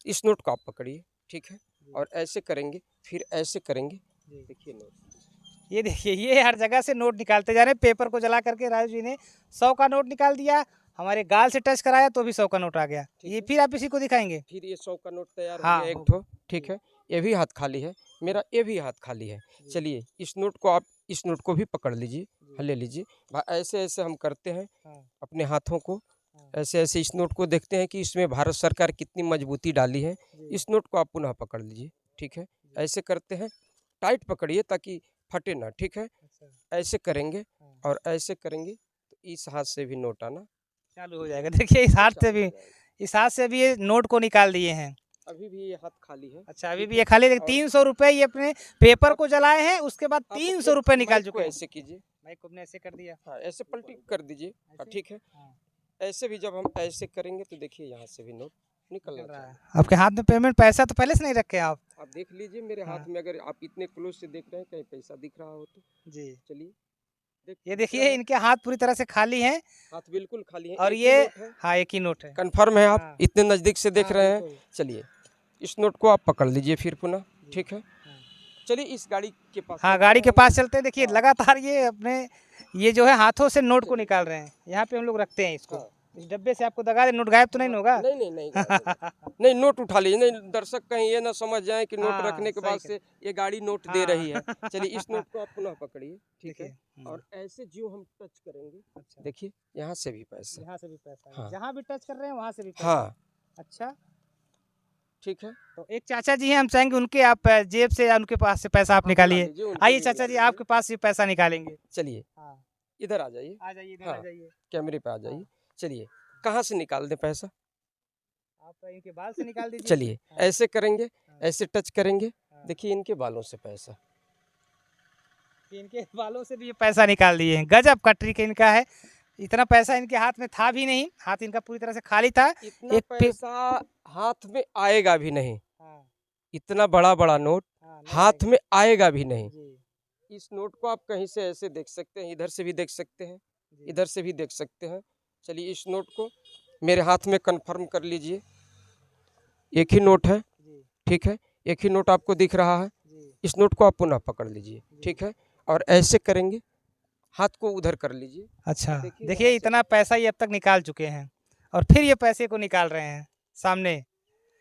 इस नोट को आप पकड़िए, ठीक है, और ऐसे करेंगे, फिर ऐसे करेंगे, देखिए नोट। ये देखिए, ये हर जगह से नोट निकालते जा रहे हैं। पेपर को जला करके राजू जी ने 100 का नोट निकाल दिया, हमारे गाल से टच कराया तो भी 100 का नोट आ गया। ये फिर आप इसी को दिखाएंगे। फिर ये 100 का नोट तैयार हो हाँ, गया एक ठो, ठीक है, ये भी हाथ खाली है, मेरा ये भी हाथ खाली है। चलिए इस नोट को आप इस नोट को भी पकड़ लीजिए, ले लीजिए। ऐसे ऐसे हम करते हैं अपने हाथों को, ऐसे ऐसे इस नोट को देखते हैं कि इसमें भारत सरकार कितनी मजबूती डाली है। इस नोट को आप पुनः पकड़ लीजिए, ठीक है, ऐसे करते हैं, टाइट पकड़िए ताकि फटे ना, ठीक है, ऐसे करेंगे और ऐसे करेंगे तो इस हाथ से भी नोट आना चालू हो जाएगा। देखिए इस हाथ से भी ये नोट को निकाल दिए हैं। अभी भी ये हाथ खाली है। अच्छा, अभी भी ये खाली। देखिए 300 रुपये ये अपने पेपर को जलाए हैं, उसके बाद आप 300 रुपये निकाल माइक को चुके हैं। ऐसे कीजिए, माइक को अपने ऐसे कर दिया। हाँ ऐसे पलटी कर दीजिए, हाँ ठीक है। हाँ। ऐसे भी जब हम ऐसे करेंगे तो देखिए यहाँ से भी नोट निकलना निकल रहा है। चाहिए। आपके हाथ में पेमेंट पैसा तो पहले से नहीं रखे आप। आप देख लीजिए मेरे हाथ में, अगर आप इतने क्लोज से देख रहे हैं कहीं पैसा दिख रहा हो तो जी, चलिए ये देखिए इनके हाथ पूरी तरह से खाली हैं हाथ बिल्कुल खाली है, और एक ही ये नोट है। हाँ, एक ही नोट है। कंफर्म है, आप हाँ। इतने नज़दीक से देख हाँ, रहे हैं। बिल्कुल। चलिए इस नोट को आप पकड़ लीजिए फिर पुनः, ठीक है। चलिए इस गाड़ी के पास हाँ, चलते गाड़ी हैं के हम पास लोग। चलते हैं। देखिए हाँ। लगातार ये अपने ये जो है हाथों से नोट को निकाल रहे हैं। यहाँ पे हम लोग रखते हैं इसको। हाँ। इस डब्बे से आपको दगा दे, नोट गायब तो नहीं ना होगा? नहीं नहीं नहीं गायब होगा। नहीं नोट उठा लीजिए, नहीं दर्शक कहीं ये ना समझ जाए कि नोट हाँ, रखने के सही बाद कह से ये गाड़ी नोट दे हाँ। रही है। चलिए इस नोट को आप पुनः पकड़िए, ठीक है, देखिए, और ऐसे जो हम टच करेंगे, अच्छा, देखिए यहाँ से भी पैसा, यहाँ से भी पैसा है। हाँ जहाँ भी टच कर रहे हैं वहाँ से भी पैसा है। हाँ अच्छा, ठीक है। तो एक चाचा जी हैं, हम चाहेंगे उनके आप जेब से या उनके पास से पैसा आप हाँ, बुला निकालिए। लीजिए, उनको आइए भी बुला चाचा जी, लीजिए। आपके पास से पैसा निकालेंगे। चलिए हाँ, इधर आ जाइए, आ जाइए, इधर आ हाँ जाइए। कैमरे पे आ जाइए। हाँ। चलिए कहाँ से निकाल दें पैसा, आप इनके बाल से निकाल दीजिए। चलिए हाँ, ऐसे करेंगे, हाँ, ऐसे टच करेंगे, हाँ। देखिए इनके बालों से पैसा। इनके बालों से भी ये पैसा निकाल दिए हैं। गजब का ट्रिक इनका है। इतना पैसा इनके हाथ में था भी नहीं, हाथ इनका पूरी तरह से खाली था। इतना एक पैसा हाथ में आएगा भी नहीं, हाँ, इतना बड़ा बड़ा नोट हाँ, नहीं हाथ आएगा। में आएगा भी नहीं। जी, इस नोट को आप कहीं से ऐसे देख सकते हैं, इधर से भी देख सकते हैं, जी, इधर से भी देख सकते हैं। चलिए इस नोट को मेरे हाथ में कंफर्म कर लीजिए, एक ही नोट है, जी, ठीक है, एक ही नोट आपको दिख रहा है। जी, इस नोट को आप पुनः पकड़ लीजिए, ठीक है, और ऐसे करेंगे, हाथ को उधर कर लीजिए। अच्छा, देखिए देखिए यहाँ से इतना पैसा ये अब तक निकाल चुके हैं और फिर ये पैसे को निकाल रहे हैं सामने।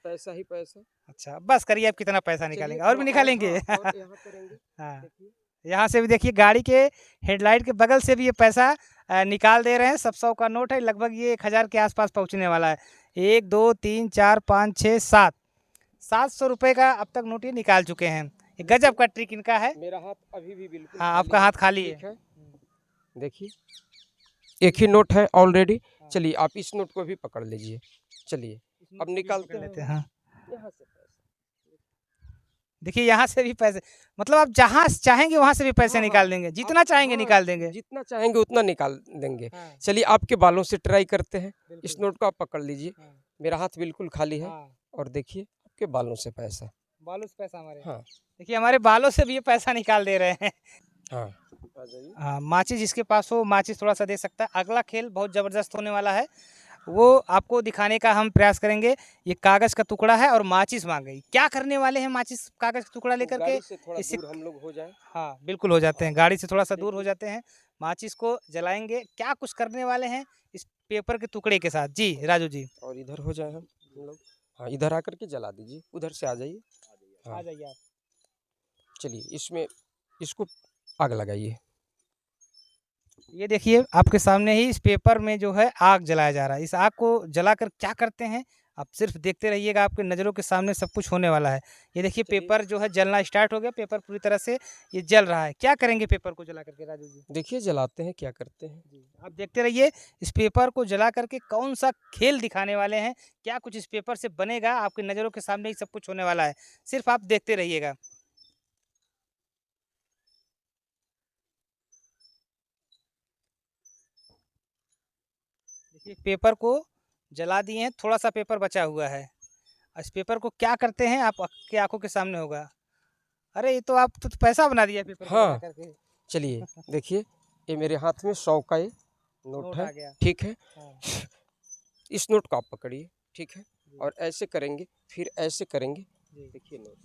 पैसा ही पैसा। अच्छा, बस करिए, अब कितना पैसा चलिए निकालेंगे और भी थोड़ा निकालेंगे। हाँ, और यहाँ करेंगे, हाँ, देखिए यहाँ से भी देखिए गाड़ी के हेडलाइट के बगल से भी ये पैसा निकाल दे रहे हैं। सब 100 का नोट है, लगभग ये 1000 के आसपास पहुँचने वाला है। 1 2 3 4 5 6 7 700 रुपये का अब तक नोट ये निकाल चुके हैं। ये गजब का ट्रिक इनका है। मेरा हाथ अभी भी बिल्कुल हाँ, खाली आपका है, हाथ खाली ठीक है। है, देखिए एक ही नोट है ऑलरेडी। हाँ। चलिए आप इस नोट को भी पकड़ लीजिए। चलिए अब निकालते हैं हाँ, यहाँ से पैसा। देखिए यहाँ से भी पैसे, मतलब आप जहाँ चाहेंगे वहाँ से भी पैसे हाँ, निकाल हाँ, देंगे, जितना आप चाहेंगे हाँ, निकाल देंगे। जितना चाहेंगे उतना निकाल देंगे। हाँ, चलिए आपके बालों से ट्राई करते हैं, इस बिल्कुल। नोट को आप पकड़ लीजिए, हाँ, मेरा हाथ बिल्कुल खाली है, हाँ, और देखिए आपके बालों से पैसा। बालों से पैसा हमारे। हाँ देखिए हमारे बालों से भी ये पैसा निकाल दे रहे हैं। हाँ आ जाइए। हाँ, माचिस जिसके पास हो माचिस थोड़ा सा दे सकता है। अगला खेल बहुत ज़बरदस्त होने वाला है, वो आपको दिखाने का हम प्रयास करेंगे। ये कागज़ का टुकड़ा है और माचिस मांग गई। क्या करने वाले हैं माचिस कागज़ का टुकड़ा तो लेकर के? गाड़ी से थोड़ा इससे दूर हम लोग हो जाए। हाँ, बिल्कुल हो जाते हैं, गाड़ी से थोड़ा सा दूर हो देखिए जाते हैं। माचिस को जलाएँगे, क्या कुछ करने वाले हैं इस पेपर के टुकड़े के साथ? जी, राजू जी। और इधर हो जाए हम लोग, हाँ इधर आकर के जला दीजिए, उधर से आ जाइए। आ हाँ जाइए आप। चलिए इसमें इसको आग लगाइए। ये देखिए आपके सामने ही इस पेपर में जो है आग जलाया जा रहा है। इस आग को जलाकर क्या करते हैं, आप सिर्फ देखते रहिएगा, आपके नज़रों के सामने सब कुछ होने वाला है। ये देखिए चलिए पेपर जो है जलना स्टार्ट हो गया, पेपर पूरी तरह से ये जल रहा है। क्या करेंगे पेपर को जला करके राजू जी? देखिए जलाते हैं, क्या करते हैं। जी, आप देखते रहिए इस पेपर को जला करके कौन-सा खेल दिखाने वाले हैं, क्या कुछ इस पेपर से बनेगा, आपकी नज़रों के सामने ही सब कुछ होने वाला है। सिर्फ आप देखते रहिएगा। देखिए पेपर को जला दिए हैं, थोड़ा-सा पेपर बचा हुआ है। इस पेपर को क्या करते हैं आप आपकी आँखों के सामने होगा। अरे ये तो आप तो पैसा बना दिया पेपर को जला हाँ करके। चलिए देखिए ये मेरे हाथ में 100 का ये नोट नोट है, आ गया। ठीक है। हाँ, इस नोट को आप पकड़िए, ठीक है, और ऐसे करेंगे, फिर ऐसे करेंगे। जी। देखिए नोट,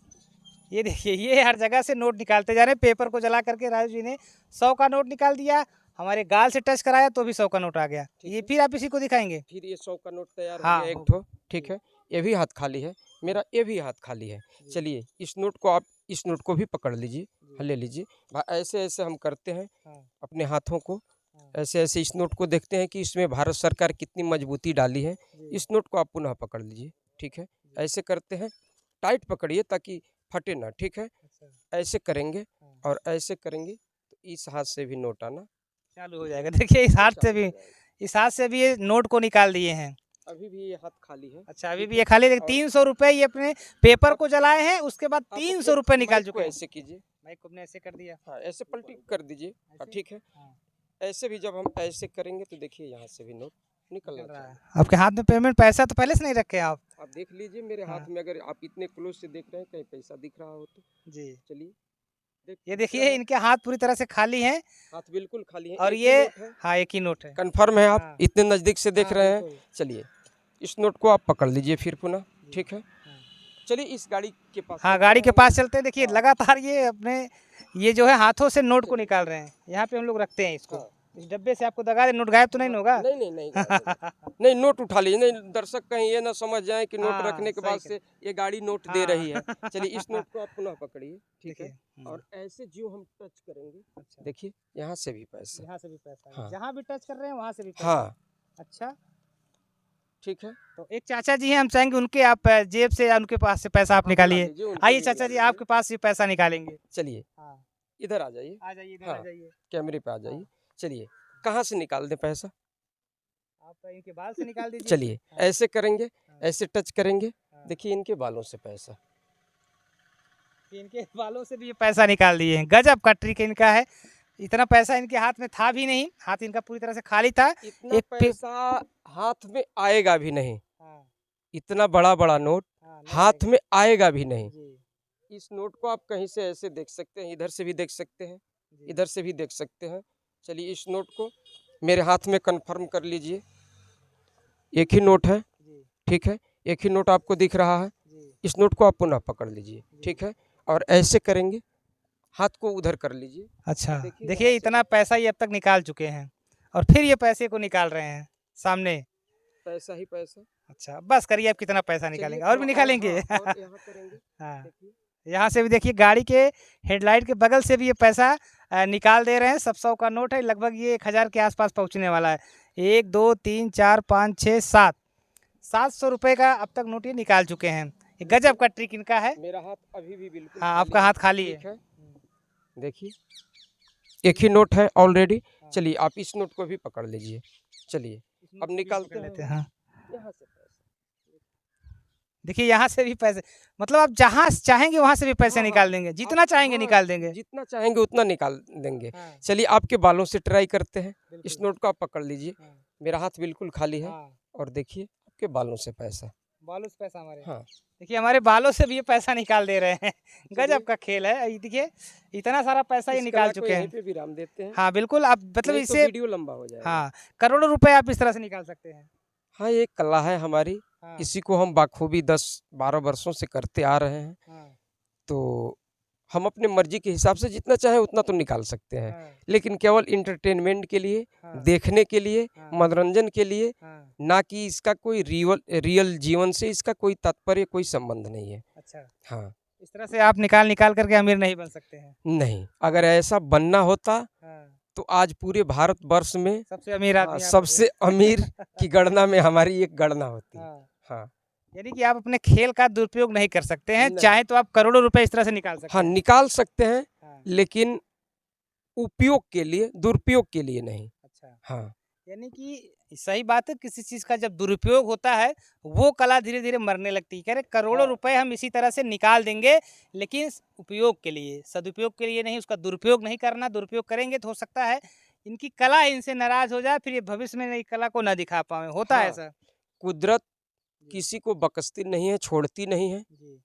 ये देखिए, ये हर जगह से नोट निकालते जा रहे हैं। पेपर को जला करके राजू जी ने 100 का नोट निकाल दिया, हमारे गाल से टच कराया तो भी 100 का नोट आ गया। ठीक ये है। फिर आप इसी को दिखाएंगे। फिर ये 100 का नोट तैयार हो हाँ, गया एक हो ठो, ठीक जी। है। ये भी हाथ खाली है, मेरा ये भी हाथ खाली है। जी। चलिए इस नोट को आप, इस नोट को भी पकड़ लीजिए, जी। ले लीजिए। ऐसे ऐसे हम करते हैं हाँ, अपने हाथों को, हाँ, ऐसे ऐसे इस नोट को देखते हैं कि इसमें भारत सरकार कितनी मजबूती डाली है। जी। इस नोट को आप पुनः पकड़ लीजिए, ठीक है। जी। ऐसे करते हैं, टाइट पकड़िए ताकि फटे ना, ठीक है। अच्छा। ऐसे करेंगे हाँ, और ऐसे करेंगे तो इस हाथ से भी नोट आना चालू हो जाएगा। देखिए इस हाथ से चालू भी, हो जाएगा। इस हाथ से भी ये नोट को निकाल दिए हैं। अभी भी ये हाथ खाली है, अच्छा, अभी ठीक भी है। ये खाली, और 300 रुपए ये अपने पेपर आप को जलाए हैं, उसके बाद आप 300 अपने रुपए निकाल माइक को चुके हैं। ऐसे कीजिए, माइक को अपने ऐसे कर दिया। हाँ ऐसे पलटी कर दीजिए, हाँ ऐसे? ठीक है। हाँ, ऐसे भी जब हम ऐसे करेंगे तो देखिए यहाँ से भी नोट निकलना निकल रहा है। चाहिए। आपके हाथ में पेमेंट पैसा तो पहले से नहीं रखे आप? आप देख लीजिए मेरे हाँ। हाथ में, अगर आप इतने क्लोज से देख रहे हैं कहीं पैसा दिख रहा हो तो जी। चलिए ये दिख देखिए रहा है। इनके हाथ पूरी तरह से खाली हैं हाथ बिल्कुल खाली है, और एक ही ये नोट है, हाँ, एक ही नोट है। कंफर्म है। आप हाँ। इतने नज़दीक से देख हाँ, रहे हैं। बिल्कुल। चलिए इस नोट को आप पकड़ लीजिए फिर पुनः, जी। ठीक है। हाँ। चलिए इस गाड़ी के पास हाँ, चलते गाड़ी हैं के हम पास लोग। चलते हैं। देखिए हाँ। लगातार ये अपने, ये जो है हाथों से नोट को चलिए। निकाल रहे हैं। यहाँ पे हम लोग रखते हैं इसको। हाँ। इस डब्बे से आपको दगा दे, नोट गायब तो नहीं हाँ, ना होगा? नहीं नहीं नहीं गायब होगा। नहीं नोट उठा लीजिए, नहीं दर्शक कहीं ये ना समझ जाए कि नोट हाँ, रखने के सही बाद कह से ये गाड़ी नोट दे हाँ। रही है। चलिए इस नोट को आप पुनः पकड़िए, ठीक है। देखिए। और ऐसे जो हम टच करेंगे, अच्छा, देखिए यहाँ से भी पैसा, यहाँ से भी पैसा है। हाँ जहाँ भी टच कर रहे हैं वहाँ से भी पैसा। हाँ अच्छा, ठीक है। तो एक चाचा जी हैं, हम चाहेंगे उनके आप जेब से या उनके पास से पैसा आप हाँ, बुला निकालिए। लीजिए, उनको आइए भी चाचा बुला जी, लीजिए। आपके पास से पैसा निकालेंगे। चलिए हाँ, इधर आ जाइए, आ जाइए, इधर आ हाँ जाइए। कैमरे पे आ हाँ, जाइए। चलिए कहाँ से निकाल दें पैसा, आप इनके बाल से निकाल दीजिए। चलिए हाँ, ऐसे करेंगे, हाँ, ऐसे टच करेंगे, हाँ। देखिए इनके बालों से पैसा। इनके बालों से भी ये पैसा निकाल दिए हैं। गजब का ट्रिक इनका है। इतना पैसा इनके हाथ में था भी नहीं, हाथ इनका पूरी तरह से खाली था। इतना एक पे पैसा हाथ में आएगा भी नहीं, हाँ, इतना बड़ा बड़ा नोट हाँ, नहीं हाथ आएगा। में आएगा भी नहीं। जी, इस नोट को आप कहीं से ऐसे देख सकते हैं, इधर से भी देख सकते हैं, जी, इधर से भी देख सकते हैं। चलिए इस नोट को मेरे हाथ में कंफर्म कर लीजिए, एक ही नोट है, जी, ठीक है। एक ही नोट आपको दिख रहा है। जी, इस नोट को आप पुनः पकड़ लीजिए, ठीक है। और ऐसे करेंगे, हाथ को उधर कर लीजिए। अच्छा, देखिए देखिए यहाँ से इतना भी पैसा ये अब तक निकाल चुके हैं और फिर ये पैसे को निकाल रहे हैं सामने। पैसा ही पैसा। अच्छा, बस करिए, अब कितना पैसा चलिए निकालेंगे और भी थोड़ा निकालेंगे। हाँ, और यहाँ करेंगे, हाँ, देखिए यहाँ से भी देखिए, गाड़ी के हेडलाइट के बगल से भी ये पैसा निकाल दे रहे हैं। सब 100 का नोट है, लगभग ये 1000 के आसपास पहुँचने वाला है। 1 2 3 4 5 6 7 700 रुपये का अब तक नोट ये निकाल चुके हैं। ये गजब का ट्रिक इनका है। मेरा हाथ अभी भी बिल्कुल हाँ, खाली आपका है, हाथ खाली ठीक है। है। देखिए एक ही नोट है ऑलरेडी। हाँ। चलिए आप इस नोट को भी पकड़ लीजिए। चलिए इस नोट अब को भी निकालते पकड़ लेते हैं हैं। हाँ, यहाँ से पैसा। देखिए यहाँ से भी पैसे, मतलब आप जहाँ चाहेंगे वहाँ से भी पैसे हाँ, निकाल हाँ, देंगे, जितना आप चाहेंगे हाँ, निकाल देंगे। जितना चाहेंगे उतना निकाल देंगे। हाँ, चलिए आपके बालों से ट्राई करते हैं। इस बिल्कुल। नोट को आप पकड़ लीजिए, हाँ, मेरा हाथ बिल्कुल खाली है। हाँ, और देखिए आपके बालों से पैसा, बालों से पैसा हमारे। हाँ देखिए हमारे बालों से भी ये पैसा निकाल दे रहे हैं। गजब चलिए का खेल है। ये देखिए इतना सारा पैसा ये इस निकाल कला को चुके यहीं हैं। पे विराम देते हैं, हाँ, बिल्कुल, आप मतलब नहीं तो इससे वीडियो लंबा हो जाएगा। हाँ, करोड़ों रुपए आप इस तरह से निकाल सकते हैं। हाँ ये एक कला है हमारी, हाँ, इसी को हम बाखूबी 10-12 वर्षों से करते आ रहे हैं। हाँ, तो हम अपने मर्जी के हिसाब से जितना चाहे उतना तो निकाल सकते हैं, हाँ, लेकिन केवल इंटरटेनमेंट के लिए, हाँ, देखने के लिए, हाँ, मनोरंजन के लिए, हाँ, ना कि इसका कोई रियल जीवन से इसका कोई तात्पर्य, कोई संबंध नहीं है। अच्छा, हाँ इस तरह से आप निकाल निकाल करके अमीर नहीं बन सकते हैं। नहीं, अगर ऐसा बनना होता हाँ, तो आज पूरे भारतवर्ष में सबसे अमीर हाँ, आदमी आप सबसे होंगे। अमीर की गणना में हमारी एक गणना होती। हाँ, हाँ यानी कि आप अपने खेल का दुरुपयोग नहीं कर सकते हैं, नहीं। चाहे तो आप करोड़ों रुपए इस तरह से निकाल सकते हाँ हैं। निकाल सकते हैं, हाँ, लेकिन उपयोग के लिए, दुरुपयोग के लिए नहीं। अच्छा, हाँ यानी कि सही बात है, किसी चीज़ का जब दुरुपयोग होता है, वो कला धीरे-धीरे मरने लगती है। कह रहे करोड़ों हाँ। रुपए हम इसी तरह से निकाल देंगे, लेकिन उपयोग के लिए, सदुपयोग के लिए नहीं, उसका दुरुपयोग नहीं करना। दुरुपयोग करेंगे तो हो सकता है इनकी कला इनसे नाराज़ हो जाए, फिर ये भविष्य में नई कला को ना दिखा पाएँ। होता है हाँ, ऐसा? कुदरत जी, किसी को बख्शती नहीं है, छोड़ती नहीं है। जी,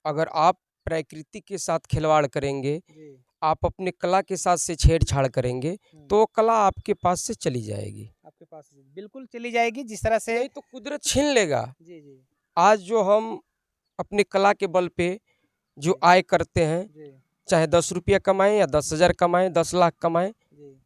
अगर आप प्रकृति के साथ खिलवाड़ करेंगे, जी। आप अपने कला के साथ से छेड़छाड़ करेंगे, हुँ, तो वो कला आपके पास से चली जाएगी। आपके पास बिल्कुल चली जाएगी, जिस तरह से नहीं तो कुदरत छीन लेगा। जी, जी। आज जो हम अपनी कला के बल पे जो आय करते हैं, जी चाहे 10 रुपया कमाएं या 10,000 कमाएं, 10 लाख कमाएं, जी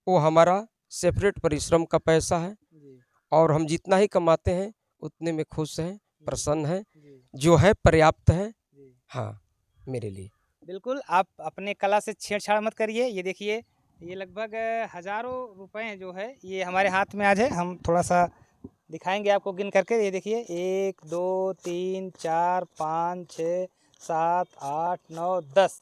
वो हमारा सेपरेट परिश्रम का पैसा है। जी और हम जितना ही कमाते हैं उतने में खुश हैं, प्रसन्न हैं, जी जो है पर्याप्त है। जी हाँ, मेरे लिए। बिल्कुल, आप अपने कला से छेड़छाड़ मत करिए। ये देखिए, ये लगभग हज़ारों रुपए जो है, ये हमारे हाथ में आज है। हम थोड़ा-सा दिखाएँगे आपको गिन करके। ये देखिए 1, 2, 3, 4, 5, 6, 7, 8, 9, 10।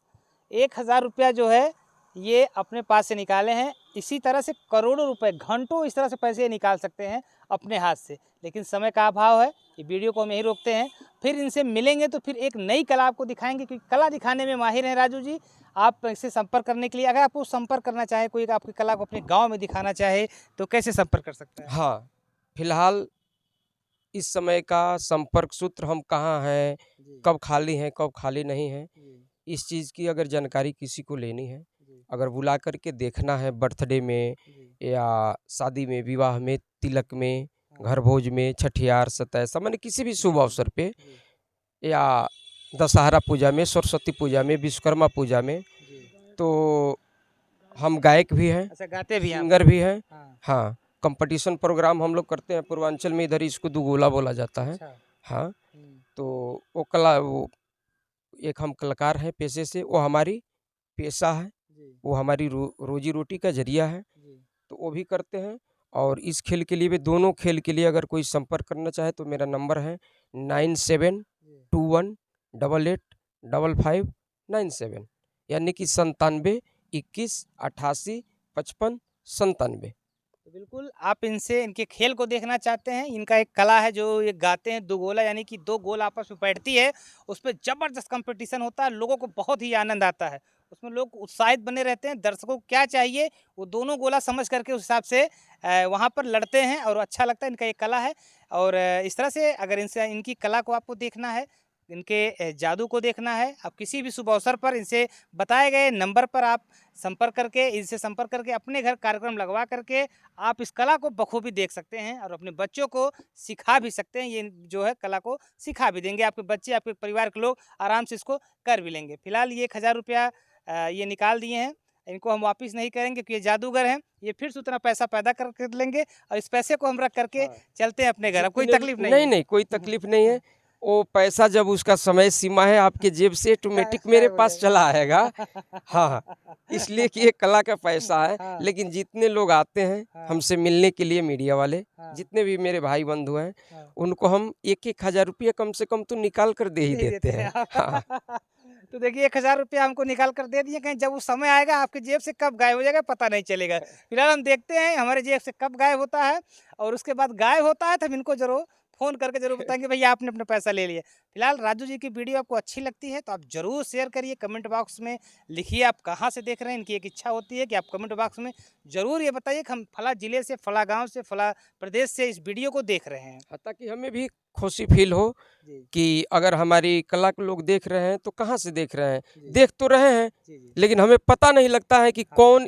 1000 रुपया जो है, ये अपने पास से निकाले हैं। इसी तरह से करोड़ों रुपए, घंटों इस तरह से पैसे निकाल सकते हैं अपने हाथ से। लेकिन समय का अभाव है, ये वीडियो को हम यहीं रोकते हैं। फिर इनसे मिलेंगे तो फिर एक नई कला आपको दिखाएँगे, क्योंकि कला दिखाने में माहिर हैं राजू जी। आप इससे संपर्क करने के लिए, अगर आपको संपर्क करना चाहे, कोई आपकी कला को अपने गाँव में दिखाना चाहे, तो कैसे संपर्क कर सकता है? हाँ, फिलहाल इस समय का संपर्क सूत्र हम कहाँ हैं, जी, कब खाली हैं, कब खाली नहीं हैं, जी, इस चीज़ की अगर जानकारी किसी को लेनी है, जी, अगर बुला कर के देखना है बर्थडे में जी, या शादी में, विवाह में, तिलक में, हाँ, घर भोज में, छठियार, सतैसा, माने किसी भी शुभ अवसर पे, जी, या दशहरा पूजा में, सरस्वती पूजा में, विश्वकर्मा पूजा में, जी। तो हम गायक भी हैं, अच्छा, गाते भी हैं आप? सिंगर भी हैं। हाँ, हाँ, कंपटीशन प्रोग्राम हम लोग करते हैं पूर्वांचल में, इधर इसको दुगोला बोला जाता है। अच्छा। हाँ, हुँ, तो वो एक हम कलाकार हैं पेशे से, वो हमारी पेशा है, जी, वो हमारी रोजी रोटी का जरिया है, जी, तो वो भी करते हैं। और इस खेल के लिए भी, दोनों खेल के लिए अगर कोई संपर्क करना चाहे तो मेरा नंबर है जी। 9721555597, यानी कि 97 21 88 55 97। तो बिल्कुल आप इनसे, इनके खेल को देखना चाहते हैं, इनका एक कला है जो ये गाते हैं, दो गोला, यानी कि दो गोल आपस में बैठती है, उसपे ज़बरदस्त कॉम्पिटिशन होता है, लोगों को बहुत ही आनंद आता है। उसमें लोग उत्साहित बने रहते हैं, दर्शकों को क्या चाहिए, वो दोनों गोला समझ करके उस हिसाब से वहाँ पर लड़ते हैं और अच्छा लगता है, इनका एक कला है। और इस तरह से अगर इनसे, इनकी कला को आपको देखना है, इनके जादू को देखना है, आप किसी भी शुभ अवसर पर इनसे बताए गए नंबर पर आप संपर्क करके, इनसे संपर्क करके अपने घर कार्यक्रम लगवा करके आप इस कला को बखूबी देख सकते हैं और अपने बच्चों को सिखा भी सकते हैं। ये जो है कला को सिखा भी देंगे, आपके बच्चे, आपके परिवार के लोग आराम से इसको कर भी लेंगे। फिलहाल ये 1000 रुपया ये निकाल दिए हैं, इनको हम वापस नहीं करेंगे क्योंकि ये जादूगर हैं। ये फिर से उतना पैसा पैदा कर लेंगे और इस पैसे को हम रख करके हाँ, चलते हैं अपने घर, अब कोई जितने भी तकलीफ नहीं नहीं, है। नहीं, कोई तकलीफ नहीं है। वो पैसा जब उसका समय सीमा है आपके जेब से ऑटोमेटिक मेरे गायब हो पास चला आएगा। हाँ, हाँ, जाएगा। इसलिए कि ये कला का पैसा है। हाँ, लेकिन जितने लोग आते हैं हाँ, हमसे मिलने के लिए, मीडिया वाले, हाँ, जितने भी मेरे भाई बंधु हैं, हाँ। उनको हम 1-1 हज़ार रुपया कम से कम तो निकाल कर दे ही दे ही देते देते हैं हैं। आप। हाँ, तो देखिए 1000 रुपया हमको निकाल कर दे दिए, कहीं जब वो समय आएगा आपकी जेब से कब गायब हो जाएगा पता नहीं चलेगा। फिलहाल हम देखते हैं हमारे जेब से कब गायब होता है, और उसके बाद गायब होता है तो हम इनको ज़रूर फ़ोन करके ज़रूर बताएँगे भैया आपने अपना पैसा ले लिया। फिलहाल राजू जी की वीडियो आपको अच्छी लगती है तो आप ज़रूर शेयर करिए, कमेंट बॉक्स में लिखिए आप कहाँ से देख रहे हैं। इनकी एक इच्छा होती है कि आप कमेंट बॉक्स में ज़रूर ये बताइए कि हम फला ज़िले से, फला गाँव से, फला प्रदेश से इस वीडियो को देख रहे हैं। हाँ, ताकि हमें भी खुशी फ़ील हो जी, कि अगर हमारी कला को लोग देख रहे हैं तो कहाँ से देख रहे हैं। जी, देख तो रहे हैं, जी, जी। लेकिन हमें पता नहीं लगता है कि हाँ। कौन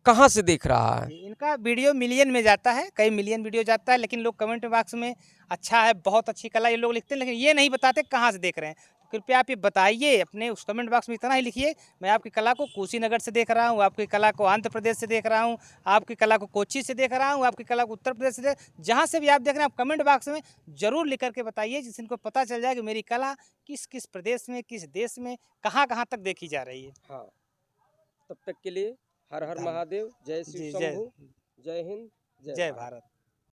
कहाँ से देख रहा है। जी, इनका वीडियो मिलियन में जाता है, कई मिलियन वीडियो जाता है, लेकिन लोग कमेंट बॉक्स में अच्छा है, बहुत अच्छी कला ये लोग लिखते हैं, लेकिन ये नहीं बताते कहाँ से देख रहे हैं। तो कृपया आप ये बताइए, अपने उस कमेंट बॉक्स में इतना ही लिखिए, मैं आपकी कला को कुशीनगर से देख रहा हूँ, आपकी कला को आंध्र प्रदेश से देख रहा हूँ, आपकी कला को कोच्चि से देख रहा हूँ, आपकी कला को उत्तर प्रदेश से जहाँ से भी आप देख रहे हैं, आप कमेंट बॉक्स में ज़रूर लिख करके बताइए, जिससे इनको पता चल जाए कि मेरी कला किस किस प्रदेश में, किस देश में, कहाँ कहाँ तक देखी जा रही है। हाँ, तब तक के लिए हर हर धन्य महादेव, जय शिव जी, जय शंभू, जय हिंद, जय जय भारत। भारत।